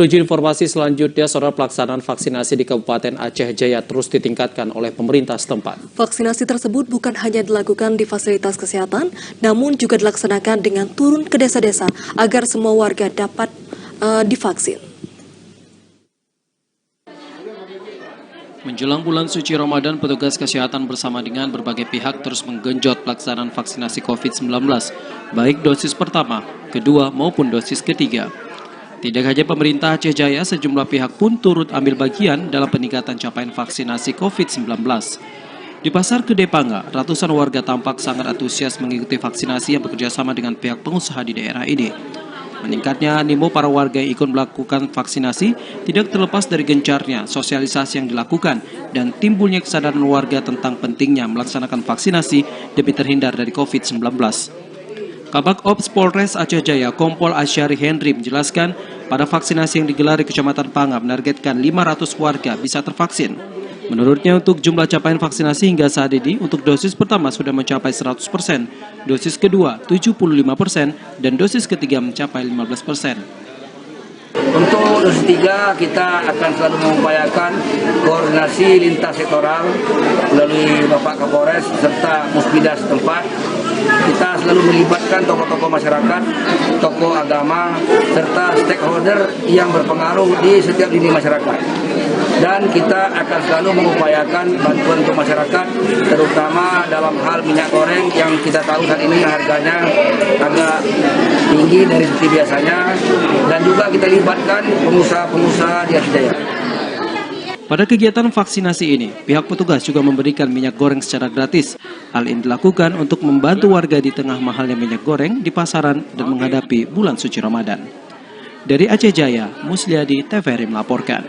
Menuju informasi selanjutnya, saudara, pelaksanaan vaksinasi di Kabupaten Aceh Jaya terus ditingkatkan oleh pemerintah setempat. Vaksinasi tersebut bukan hanya dilakukan di fasilitas kesehatan, namun juga dilaksanakan dengan turun ke desa-desa agar semua warga dapat divaksin. Menjelang bulan suci Ramadan, petugas kesehatan bersama dengan berbagai pihak terus menggenjot pelaksanaan vaksinasi COVID-19, baik dosis pertama, kedua maupun dosis ketiga. Tidak hanya pemerintah Aceh Jaya, sejumlah pihak pun turut ambil bagian dalam peningkatan capaian vaksinasi COVID-19. Di Pasar Gede Pangga, ratusan warga tampak sangat antusias mengikuti vaksinasi yang bekerjasama dengan pihak pengusaha di daerah ini. Meningkatnya animo para warga yang ikut melakukan vaksinasi tidak terlepas dari gencarnya sosialisasi yang dilakukan dan timbulnya kesadaran warga tentang pentingnya melaksanakan vaksinasi demi terhindar dari COVID-19. Kabak Ops Polres Aceh Jaya, Kompol Asyari Henry menjelaskan pada vaksinasi yang digelar di Kecamatan Pangga menargetkan 500 warga bisa tervaksin. Menurutnya untuk jumlah capaian vaksinasi hingga saat ini untuk dosis pertama sudah mencapai 100%, dosis kedua 75%, dan dosis ketiga mencapai 15%. Untuk dosis 3 kita akan selalu mengupayakan koordinasi lintas sektoral melalui Bapak Kapolres serta Musbidah setempat. Kita selalu melibatkan tokoh-tokoh masyarakat, tokoh agama, serta stakeholder yang berpengaruh di setiap lini masyarakat. Dan kita akan selalu mengupayakan bantuan untuk masyarakat, terutama dalam hal minyak goreng yang kita tahu saat ini harganya agak tinggi dari seperti biasanya. Dan juga kita libatkan pengusaha-pengusaha di Aceh Jaya. Pada kegiatan vaksinasi ini, pihak petugas juga memberikan minyak goreng secara gratis. Hal ini dilakukan untuk membantu warga di tengah mahalnya minyak goreng di pasaran dan menghadapi bulan suci Ramadan. Dari Aceh Jaya, Musliadi, TVRI melaporkan.